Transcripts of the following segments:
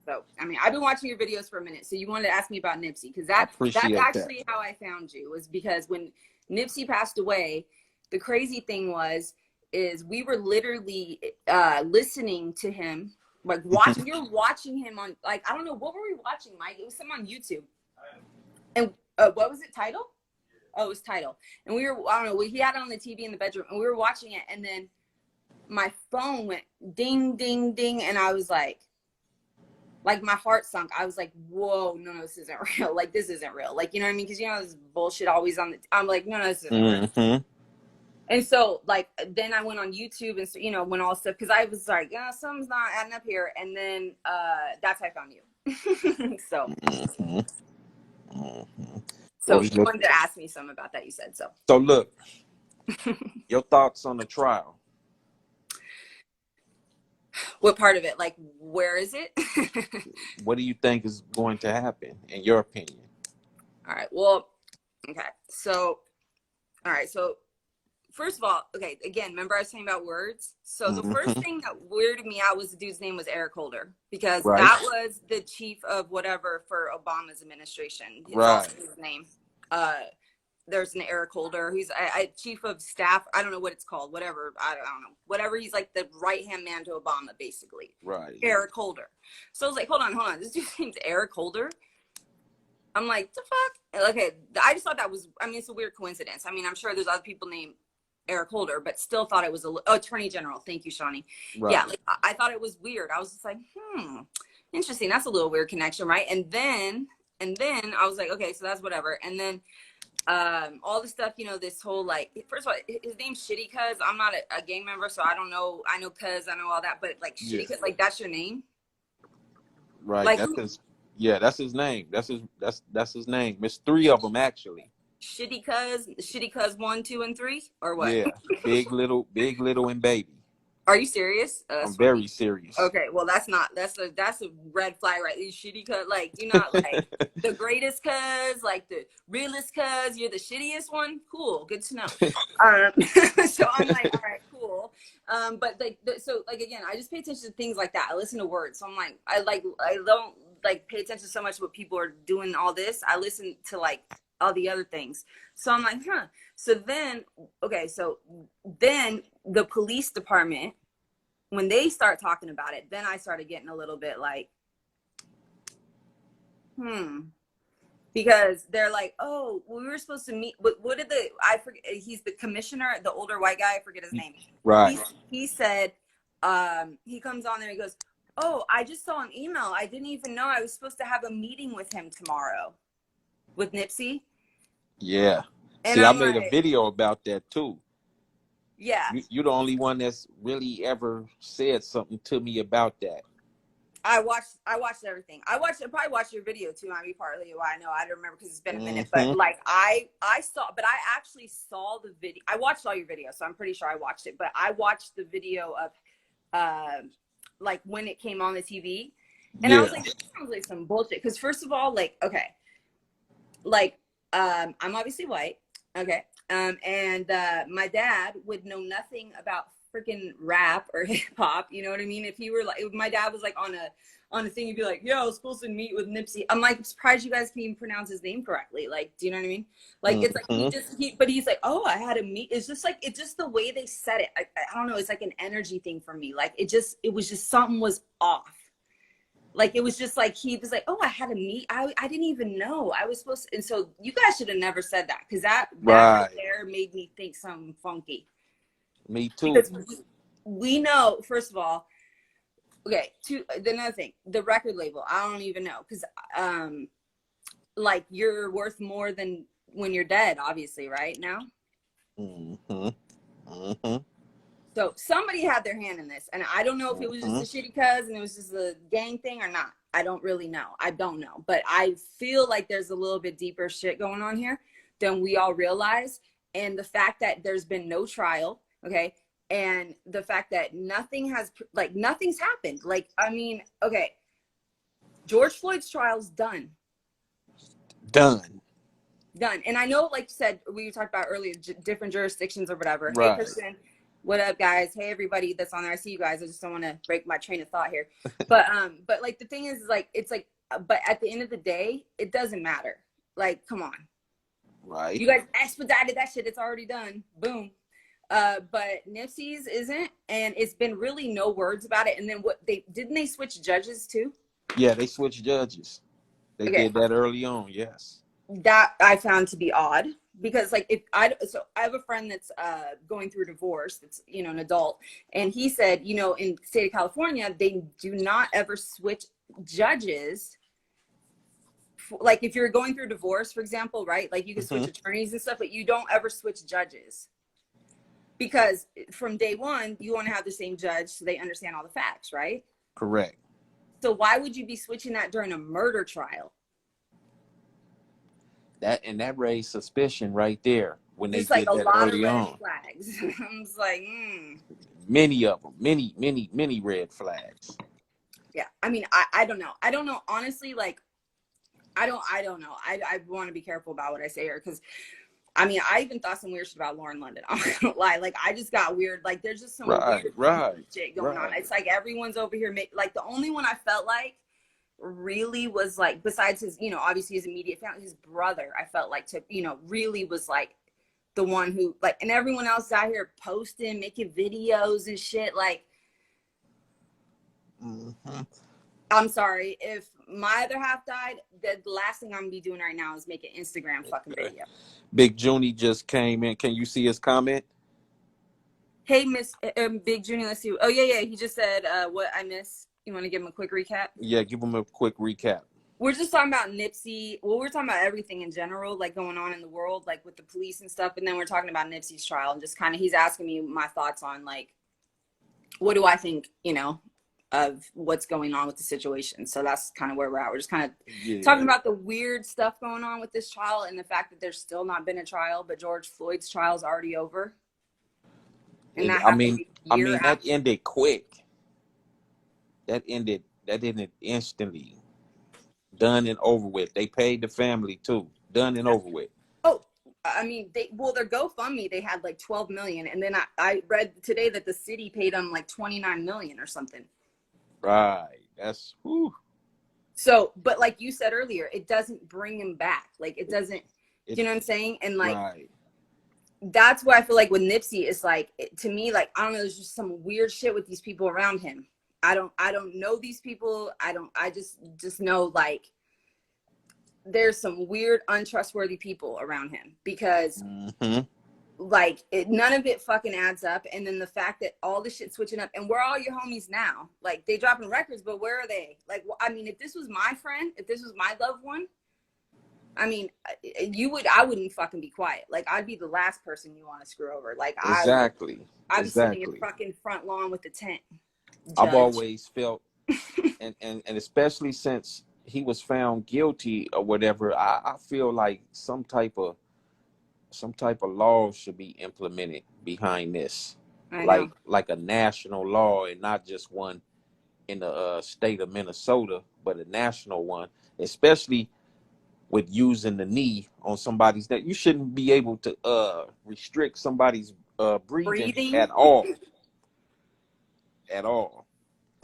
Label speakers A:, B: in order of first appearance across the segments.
A: So, I mean, I've been watching your videos for a minute. So you wanted to ask me about Nipsey, because that's actually how I found you, was because when Nipsey passed away, the crazy thing is we were literally listening to him, like watching. You're watching him on, like, I don't know, what were we watching, Mike? It was some on YouTube. And what was it? Tidal? Oh, it was Tidal. And we were, I don't know, he had it on the TV in the bedroom, and we were watching it, and then my phone went ding, ding, ding, and I was like my heart sunk. I was like, whoa, no, this isn't real. Like, this isn't real. Like, you know what I mean? Because, you know, this bullshit always on the, I'm like, no, this isn't real. And so, like, then I went on YouTube and, you know, when all stuff, because I was like, yeah, something's not adding up here. And then that's how I found you. So. So you wanted to ask me something about that, you said so.
B: So look, your thoughts on the trial.
A: What part of it? Like, where is it?
B: What do you think is going to happen, in your opinion?
A: All right. Well, okay. So, all right. So, first of all, okay, again, remember I was talking about words? So the first thing that weirded me out was the dude's name was Eric Holder, because that was the chief of whatever for Obama's administration. It's also his name. There's an Eric Holder. He's a chief of staff. I don't know what it's called. Whatever. I don't know. Whatever. He's like the right-hand man to Obama, basically.
B: Right.
A: Eric Holder. So I was like, hold on. This dude's name's Eric Holder? I'm like, the fuck? Okay. I just thought that was, I mean, it's a weird coincidence. I mean, I'm sure there's other people named Eric Holder, but still thought it was Attorney General. Thank you, Shawnee. Right. Yeah, like, I thought it was weird. I was just like, interesting. That's a little weird connection, right? And then I was like, okay, so that's whatever. And then all the stuff, you know, this whole, like, first of all, his name's Shitty Cuz. I'm not a gang member, so I don't know. I know Cuz, I know all that, but like Shitty Cuz, like, that's your name,
B: right?
A: Like,
B: that's his. Yeah, that's his name. That's his name. It's 3 of them actually. Shitty
A: Cuz 1, 2, and 3, or what?
B: Yeah, big, little, and baby.
A: Are you serious?
B: I'm very serious.
A: Okay, well, that's a red flag, right? These Shitty Cuz, like, you're not like the greatest cuz, like the realest cuz, you're the shittiest one. Cool, good to know. So I'm like, all right, cool. But like, so like, again, I just pay attention to things like that. I listen to words, so I'm like, I don't like pay attention so much to what people are doing. All this, I listen to like all the other things. So I'm like, So then the police department, when they start talking about it, then I started getting a little bit like, because they're like, oh, we were supposed to meet. What did I forget? He's the commissioner, the older white guy. I forget his name.
B: Right.
A: He said, he comes on there. He goes, oh, I just saw an email. I didn't even know I was supposed to have a meeting with him tomorrow, with Nipsey.
B: Yeah.
A: And
B: see, I made a video about that too.
A: Yeah.
B: You're the only one that's really ever said something to me about that.
A: I watched everything. I probably watched your video too. I mean, partly why I know. I don't remember because it's been a minute. But like I actually saw the video. I watched all your videos, so I'm pretty sure I watched it. But I watched the video of like when it came on the TV, and I was like, this sounds like some bullshit. Because first of all, like, okay, like I'm obviously white, okay, and my dad would know nothing about freaking rap or hip hop, you know what I mean? If he were like, if my dad was like on a thing, he'd be like, yeah, I was supposed to meet with Nipsey. I'm like, I'm surprised you guys can even pronounce his name correctly. Like, do you know what I mean? Like, it's like but he's like, oh, I had a meet. It's just like, it's just the way they said it. I don't know. It's like an energy thing for me. Like, it was just something was off. Like, it was just like, he was like, oh, I had a meet. I didn't even know I was supposed to. And so you guys should have never said that, because that right there made me think something funky.
B: Me too.
A: Because we know, first of all, okay, another thing, the record label, I don't even know, because like, you're worth more than when you're dead, obviously, right now? So somebody had their hand in this, and I don't know if it was just a shitty cuz and it was just a gang thing or not. I don't really know. I don't know. But I feel like there's a little bit deeper shit going on here than we all realize. And the fact that there's been no trial, okay, and the fact that nothing's happened. Like, I mean, okay, George Floyd's trial's done. And I know, like you said, we talked about earlier, different jurisdictions or whatever.
B: Right.
A: Hey, Kristen, What up, guys? Hey, everybody that's on there. I see you guys. I just don't want to break my train of thought here. But like the thing is like, it's like, but at the end of the day, it doesn't matter. Like, come on.
B: Right.
A: You guys expedited that shit. It's already done. Boom. But Nipsey's isn't, and it's been really no words about it. And then didn't they switch judges too?
B: Yeah, they switched judges. They did that early on. Yes. That
A: I found to be odd. Because like I have a friend that's going through a divorce, that's, you know, an adult, and he said, you know, in the state of California, they do not ever switch judges. Like if you're going through a divorce, for example, right? Like you can switch attorneys and stuff, but you don't ever switch judges. Because from day one, you want to have the same judge so they understand all the facts, right?
B: Correct.
A: So why would you be switching that during a murder trial?
B: That raised suspicion right there when they
A: Just
B: did
A: like a
B: that
A: lot
B: early
A: of red
B: on.
A: flags. I was like,
B: Many of them, many red flags.
A: Yeah, I mean, I don't know. I don't know, honestly. Like, I don't know. I want to be careful about what I say here, because I mean, I even thought some weird shit about Lauren London. I'm not gonna lie. Like, I just got weird. Like, there's just some weird shit going on. It's like everyone's over here. Like, the only one I felt like really was like, besides his, you know, obviously his immediate family, his brother, I felt like really was like the one who, like, and everyone else out here posting, making videos and shit. Like, I'm sorry, if my other half died, the last thing I'm gonna be doing right now is make an Instagram fucking video.
B: Big Junie just came in. Can you see his comment?
A: Hey, Miss Big Junie, let's see. Oh yeah, he just said what I missed. You want to give him a quick recap?
B: Yeah, give him a quick recap.
A: We're just talking about Nipsey. Well, we're talking about everything in general, like going on in the world, like with the police and stuff. And then we're talking about Nipsey's trial, and just kind of, he's asking me my thoughts on, like, what do I think, you know, of what's going on with the situation. So that's kind of where we're at. We're just kind of talking about the weird stuff going on with this trial, and the fact that there's still not been a trial, but George Floyd's trial is already over. And that
B: that ended quick. That ended instantly. Done and over with. They paid the family too. Done and over with.
A: Oh, I mean, their GoFundMe, they had like 12 million. And then I read today that the city paid them like 29 million or something.
B: Right. That's whew.
A: So, but like you said earlier, it doesn't bring him back. Like, it doesn't, you know what I'm saying? And like, that's why I feel like with Nipsey, it's like, to me, like, I don't know, there's just some weird shit with these people around him. I don't know these people. I just know, like, there's some weird, untrustworthy people around him, because like, none of it fucking adds up. And then the fact that all this shit switching up, and where are all your homies now? Like, they dropping records, but where are they? Like, I mean, if this was my friend, if this was my loved one, I mean, I wouldn't fucking be quiet. Like, I'd be the last person you want to screw over. Like, I'd be sitting in fucking front lawn with the tent. Judge.
B: I've always felt, and especially since he was found guilty or whatever, I feel like some type of law should be implemented behind this, like a national law, and not just one in the state of Minnesota, but a national one, especially with using the knee on somebody's neck. You shouldn't be able to restrict somebody's breathing at all. At all.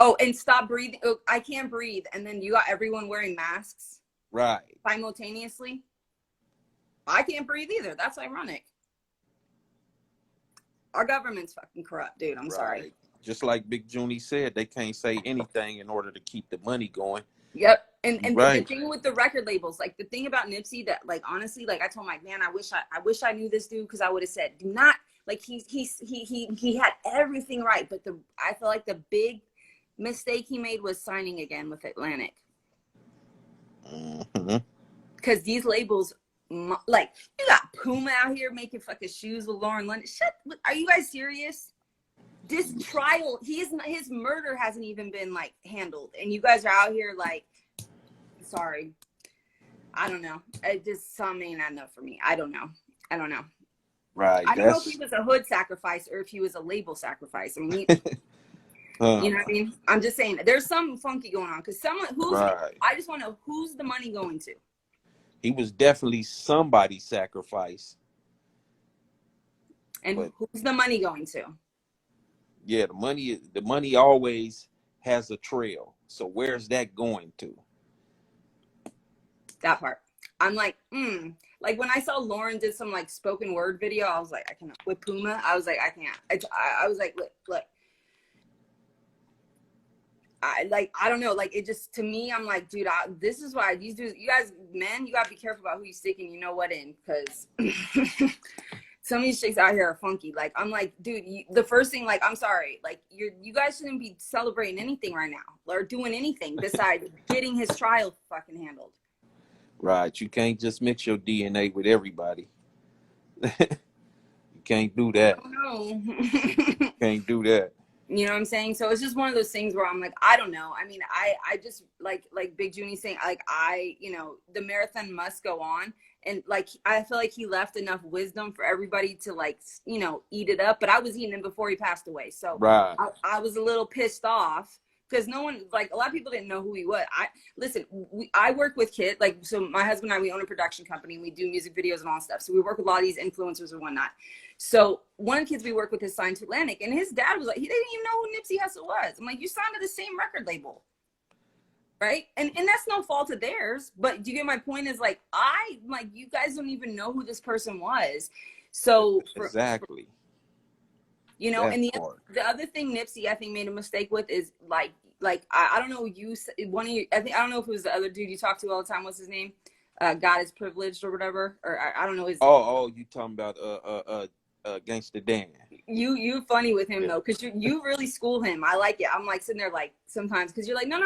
A: Oh, and stop breathing. Oh, I can't breathe. And then you got everyone wearing masks.
B: Right.
A: Simultaneously. I can't breathe either. That's ironic. Our government's fucking corrupt, dude. I'm sorry.
B: Just like Big Junie said, they can't say anything in order to keep the money going.
A: Yep. And the thing with the record labels, like, the thing about Nipsey, that, like, honestly, like, I told my man, I wish I knew this dude, because I would have said, do not, like, he had everything right, but I feel like the big mistake he made was signing again with Atlantic. Because these labels, like, you got Puma out here making fucking shoes with Lauren London. Are you guys serious? This trial, his murder hasn't even been, like, handled, and you guys are out here, like, sorry, I don't know. It just, some ain't enough for me. I don't know.
B: Right.
A: I don't know if he was a hood sacrifice or if he was a label sacrifice. I mean, you know what I mean? I'm just saying, there's something funky going on, because I just want to know, who's the money going to?
B: He was definitely somebody's sacrifice.
A: And who's the money going to?
B: Yeah, the money always has a trail. So where's that going to?
A: That part. I'm like, like when I saw Lauren did some like spoken word video, I was like, I cannot. With Puma, I was like, I can't. I was like, look. I don't know, like it just, to me, I'm like, dude, this is why these dudes, you guys, men, you gotta be careful about who you sticking, you know what, in, because some of these chicks out here are funky. Like, I'm like, dude, the first thing, like, I'm sorry, like, you guys shouldn't be celebrating anything right now or doing anything besides getting his trial fucking handled.
B: Right. You can't just mix your DNA with everybody. You can't do that.
A: No.
B: Can't do that.
A: You know what I'm saying? So it's just one of those things where I'm like, I don't know. I mean, I just like Big Junie saying, like, the marathon must go on. And like, I feel like he left enough wisdom for everybody to like, eat it up. But I was eating it before he passed away. So
B: Right.
A: I was a little pissed off because no one, like, a lot of people didn't know who he was. I work with kids. Like, so my husband and I, we own a production company and we do music videos and all that stuff. So we work with a lot of these influencers and whatnot. So one of the kids we work with is signed to Atlantic, and his dad was like, he didn't even know who Nipsey Hussle was. I'm like, you signed to the same record label, right? And that's no fault of theirs. But do you get my point? Is like, you guys don't even know who this person was. So
B: exactly.
A: And the other thing Nipsey, I think, made a mistake with is like I don't know, I don't know if it was the other dude you talk to all the time. What's his name? God is privileged or whatever, or I don't know his.
B: You talking about Gangsta Dan?
A: You funny with him though, because you really school him. I like it. I'm like sitting there like sometimes because you're like no,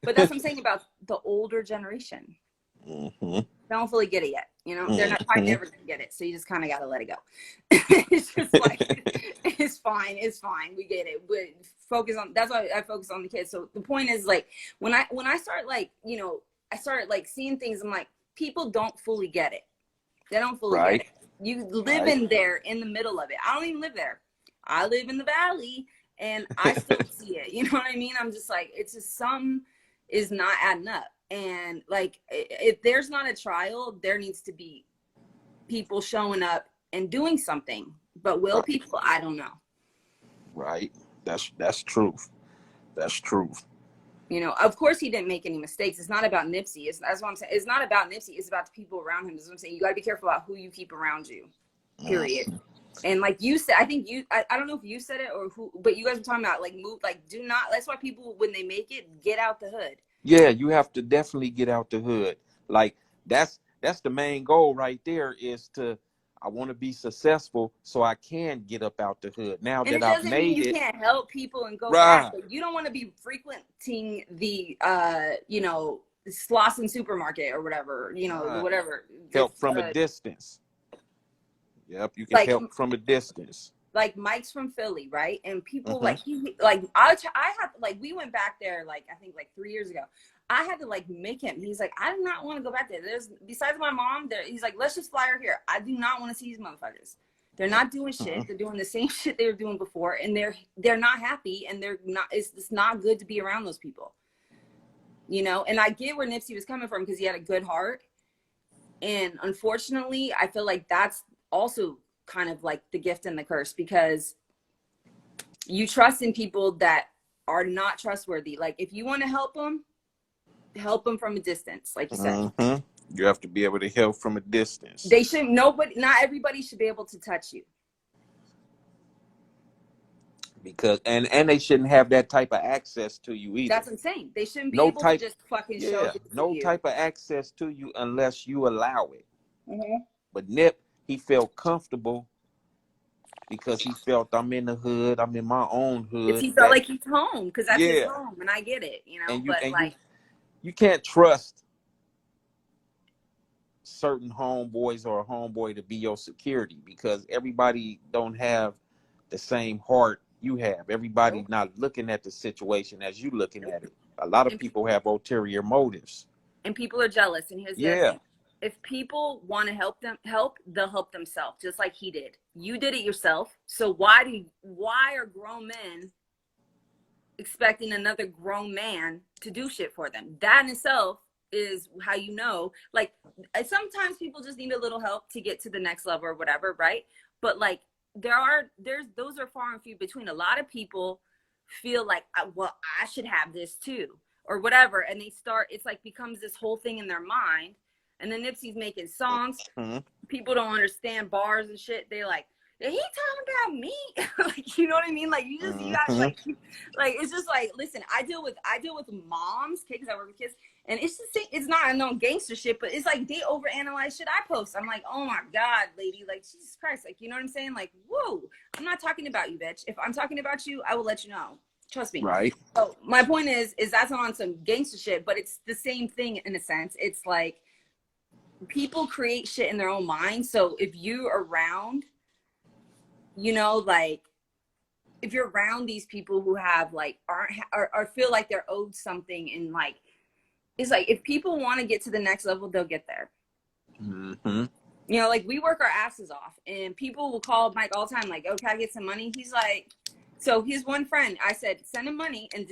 A: but that's what I'm saying about the older generation.
B: Mm-hmm.
A: They don't fully get it yet. They're not probably never gonna get it, so you just kind of got to let it go. It's just like it's fine. We get it, but that's why I focus on the kids. So the point is, like, when I start like I started like seeing things, I'm like, people don't fully get it. They don't fully get it. You live in there in the middle of it. I don't even live there. I live in the valley and I still see it. You know what I mean? I'm just like, it's just some is not adding up. And like, if there's not a trial, there needs to be people showing up and doing something. But will people? I don't know.
B: Right. That's truth. That's truth.
A: Of course he didn't make any mistakes. It's not about Nipsey. That's what I'm saying. It's not about Nipsey. It's about the people around him. That's what I'm saying. You got to be careful about who you keep around you, period. And like you said, I think I don't know if you said it or who, but you guys were talking about like move, like do not, that's why people, when they make it, get out the hood.
B: Yeah, you have to definitely get out the hood. Like that's the main goal right there, is I want to be successful so I can get up out the hood. Now that I've made it.
A: You can't help people and go back, but you don't want to be frequenting the Slauson supermarket or whatever, whatever.
B: Help from a distance. Yep, you can help from a distance.
A: Like Mike's from Philly, right? And people I had like, we went back there like I think like 3 years ago. I had to like make him. He's like, I do not want to go back there. There's besides my mom there. He's like, let's just fly her here. I do not want to see these motherfuckers. They're not doing shit. They're doing the same shit they were doing before, and they're not happy, and they're not. It's not good to be around those people. And I get where Nipsey was coming from because he had a good heart, and unfortunately, I feel like that's also kind of like the gift and the curse, because you trust in people that are not trustworthy. Like if you want to help them from a distance, like you said.
B: You have to be able to help from a distance.
A: They shouldn't. Not everybody should be able to touch you.
B: Because and they shouldn't have that type of access to you either.
A: That's what I'm saying. They shouldn't be able to just fucking show it to
B: no
A: you.
B: type of access to you unless you allow it. But Nip, he felt comfortable because he felt, I'm in the hood, I'm in my own hood.
A: He felt like he's home because that's his home, and I get it,
B: you can't trust certain homeboys or a homeboy to be your security, because everybody don't have the same heart you have. Everybody not looking at the situation as you looking at it. A lot of people have ulterior motives.
A: And people are jealous. And here's the other thing. If people want to help, they'll help themselves, just like he did. You did it yourself. So why are grown men expecting another grown man to do shit for them? That in itself is how like sometimes people just need a little help to get to the next level or whatever, right? But like those are far and few between. A lot of people feel like, well, I should have this too, or whatever, and they start. It's like becomes this whole thing in their mind, and then Nipsey's making songs.
B: Mm-hmm.
A: People don't understand bars and shit. They like, he talking about me, like, you know what I mean? Like, you got like it's just like, listen, I deal with moms, kids. I work with kids, and it's just, it's not no gangster shit, but it's like they overanalyze shit I post. I'm like, oh my god, lady, like, Jesus Christ, like, you know what I'm saying? Like, whoa, I'm not talking about you, bitch. If I'm talking about you, I will let you know. Trust me.
B: Right.
A: So my point is that's not on some gangster shit, but it's the same thing in a sense. It's like people create shit in their own mind. So if you around, you know, like, if you're around these people who have like aren't or feel like they're owed something, and like, it's like, if people want to get to the next level, they'll get there.
B: Mm-hmm.
A: You know, like, we work our asses off, and people will call Mike all the time, like, oh, can I get some money? He's like, so his one friend, I said, send him money, and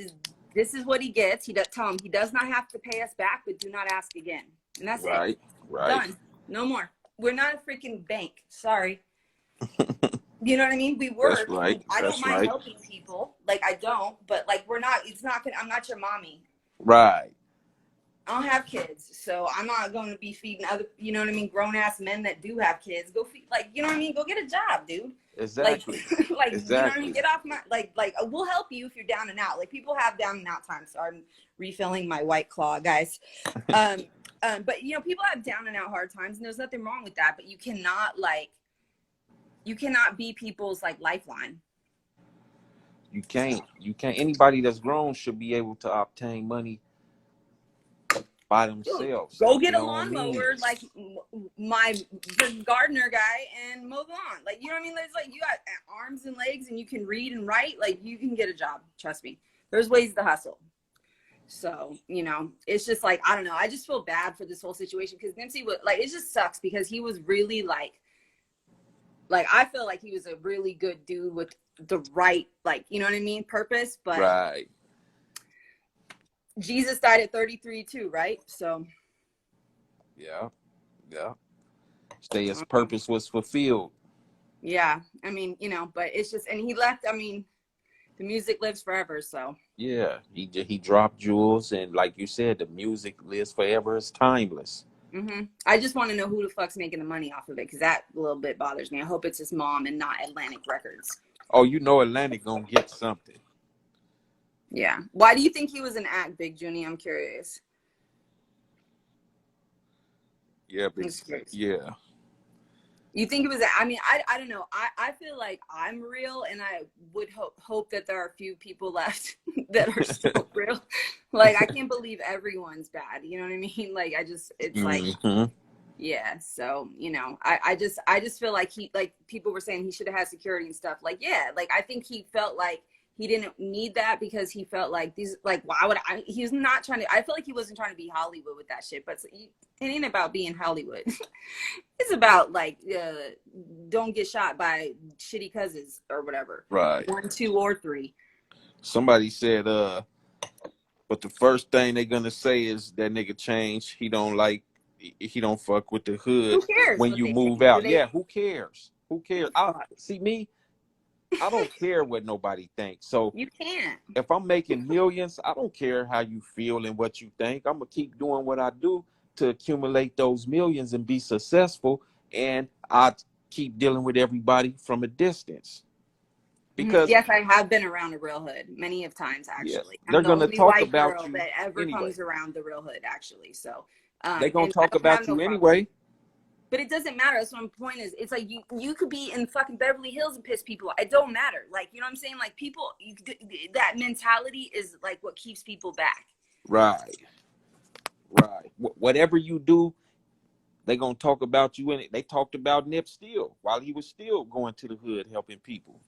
A: this is what he gets. He does tell him he does not have to pay us back, but do not ask again. And that's it.
B: Right.
A: Done. No more. We're not a freaking bank. Sorry. You know what I mean? We work.
B: That's right.
A: I don't mind helping people. Like, I don't, but like, I'm not your mommy.
B: Right.
A: I don't have kids, so I'm not going to be feeding other, you know what I mean, grown ass men that do have kids. Go feed, like, you know what I mean? Go get a job, dude.
B: Exactly.
A: Like,
B: exactly.
A: You know what I mean? Get off my, like, we'll help you if you're down and out. Like, people have down and out times. So I'm refilling my White Claw, guys. But you know, people have down and out hard times, and there's nothing wrong with that. But you cannot be people's like lifeline.
B: You can't. Anybody that's grown should be able to obtain money by themselves.
A: Go get a lawnmower like the gardener guy and mow the lawn. Like, you know what I mean? It's like, you got arms and legs and you can read and write. Like, you can get a job. Trust me. There's ways to hustle. So, you know, it's just like, I don't know. I just feel bad for this whole situation because Nipsey was like, it just sucks because he was really like I feel like he was a really good dude with the right, like, you know what I mean, purpose. But
B: right.
A: Jesus died at 33 too, right? So
B: yeah. His purpose was fulfilled.
A: Yeah, I mean, you know, but it's just, and he left. I mean, the music lives forever. So
B: yeah, he dropped jewels, and like you said, the music lives forever. It's timeless.
A: Mm-hmm. I just want to know who the fuck's making the money off of it, because that a little bit bothers me. I hope it's his mom and not Atlantic Records.
B: Oh, you know Atlantic gonna get something.
A: Yeah. Why do you think he was an act, Big Junie? I'm curious.
B: Yeah, yeah.
A: You think it was? I mean, I don't know. I feel like I'm real, and I would hope that there are a few people left that are still real. Like, I can't believe everyone's bad. You know what I mean? Like, it's like, yeah. So, you know, I just feel like people were saying he should have had security and stuff. Like, yeah, like, I think he felt like he didn't need that because he felt like why would he's not trying to, I feel like he wasn't trying to be Hollywood with that shit, but it ain't about being Hollywood. It's about like, don't get shot by shitty cousins or whatever.
B: Right.
A: 1, 2, or 3.
B: Somebody said, but the first thing they're gonna say is that nigga changed. He don't fuck with the hood.
A: Who cares
B: when you move out? Yeah, who cares? See me. I don't care what nobody thinks. So
A: you can't.
B: If I'm making millions, I don't care how you feel and what you think. I'm gonna keep doing what I do to accumulate those millions and be successful. And I keep dealing with everybody from a distance. Because
A: yes, I have been around a real hood many of times, actually.
B: Yeah, they're gonna talk about you
A: that ever
B: anyway.
A: Comes around the real hood, actually. So
B: they're gonna talk about you anyway.
A: But it doesn't matter. That's what my point is. It's like you could be in fucking Beverly Hills and piss people off. It don't matter. Like, you know what I'm saying? Like, people, that mentality is like what keeps people back. Right.
B: Whatever you do, they're going to talk about you in it. They talked about Nip still while he was still going to the hood helping people.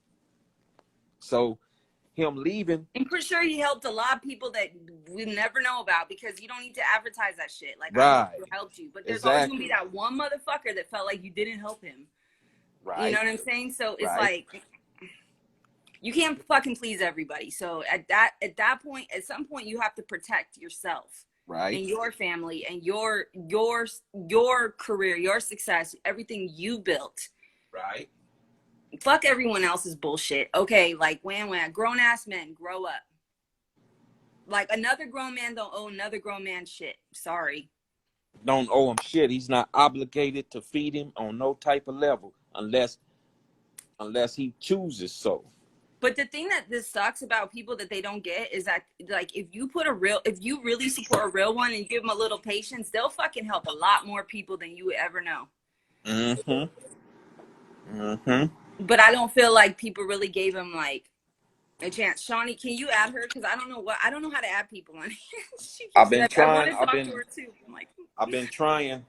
B: So him leaving.
A: I'm pretty sure he helped a lot of people that we never know about, because you don't need to advertise that shit. Like,
B: right.
A: I helped you, but there's always gonna be that one motherfucker that felt like you didn't help him.
B: Right.
A: You know what I'm saying? So it's like, you can't fucking please everybody. So at that point, at some point, you have to protect yourself,
B: right,
A: and your family, and your career, your success, everything you built.
B: Right.
A: Fuck everyone else's bullshit. Okay, like when grown ass men grow up. Like another grown man don't owe another grown man shit. Sorry.
B: Don't owe him shit. He's not obligated to feed him on no type of level unless he chooses so.
A: But the thing that this sucks about people that they don't get is that, like, if you really support a real one and you give them a little patience, they'll fucking help a lot more people than you would ever know.
B: Mm-hmm. Mm-hmm.
A: But I don't feel like people really gave him like a chance. Shawnee, can you add her? Because I don't know how to add people on here.
B: I've been
A: I want
B: trying.
A: to talk to her too.
B: I've been trying.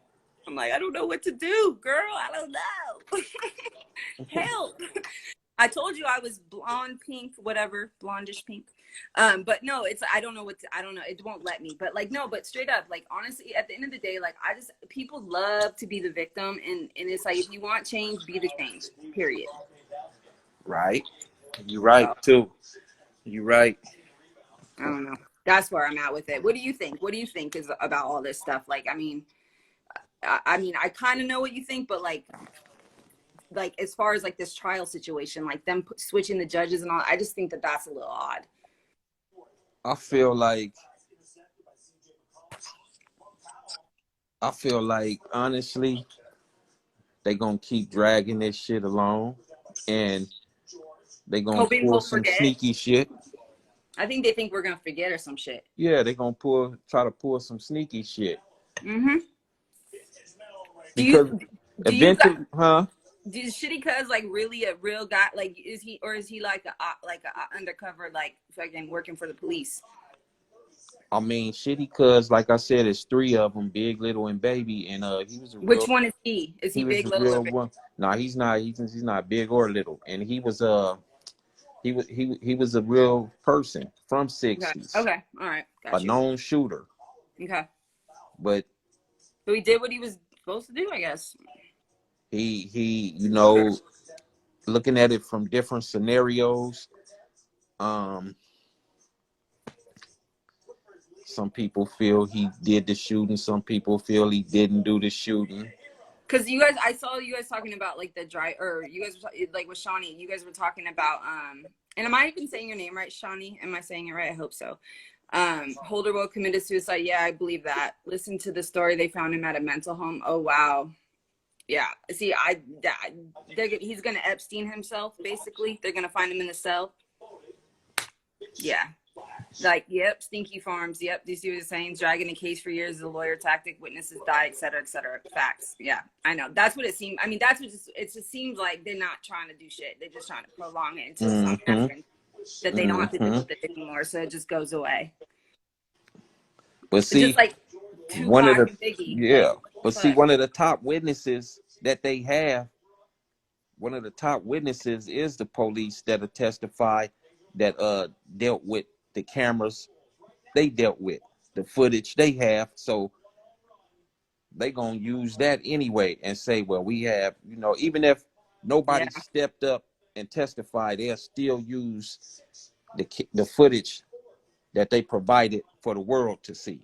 A: I'm like, I don't know what to do, girl. I don't know. Help. I told you I was blonde, pink, whatever, blondish pink. But no, I don't know. It won't let me. But like, no, but straight up, like, honestly, at the end of the day, like, people love to be the victim. And it's like, if you want change, be the change, period.
B: Right. You're right, too. You're right.
A: I don't know. That's where I'm at with it. What do you think? What do you think is about all this stuff? Like, I mean, I kind of know what you think, but like as far as like this trial situation, like them switching the judges and all, I just think that that's a little odd.
B: I feel like honestly, they gonna keep dragging this shit along, and they gonna pull some sneaky shit.
A: I think they think we're gonna forget or some shit.
B: Yeah, they gonna try to pull some sneaky shit.
A: Mm-hmm.
B: Because eventually,
A: Is Shitty Cuz like really a real guy? Like, is he like a undercover, like fucking working for the police?
B: I mean, Shitty Cuz, like I said, it's 3 of them: Big, Little, and Baby. And he was a real.
A: Which one is he? Is he big, little, or big?
B: One. No, he's not. He's not big or little. And he was he was a real person from 60s.
A: Okay. All right. Got
B: a known shooter.
A: Okay.
B: But
A: so he did what he was supposed to do, I guess.
B: He looking at it from different scenarios. Some people feel he did the shooting. Some people feel he didn't do the shooting.
A: Because I saw you guys talking about like you guys were like with Shawnee, you guys were talking about and am I even saying your name right, Shawnee? Am I saying it right? I hope so. Holderwell committed suicide. Yeah, I believe that. Listen to the story. They found him at a mental home. Oh wow. Yeah. See, he's gonna Epstein himself. Basically, they're gonna find him in the cell. Yeah. Like, yep, stinky farms. Yep, do you see what he's saying? Dragging a case for years is a lawyer tactic. Witnesses die, et cetera, et cetera. Facts. Yeah, I know. That's what it seemed. I mean, it just seems like they're not trying to do shit. They're just trying to prolong it until something happens that they don't have to deal with it anymore. So it just goes away.
B: But see,
A: just like
B: one of the
A: Biggie,
B: yeah. But see, one of the top witnesses that they have, one of the top witnesses is the police that have testified that dealt with the cameras they dealt with, the footage they have. So they gonna use that anyway and say, well, we have, even if nobody stepped up and testified, they'll still use the footage that they provided for the world to see.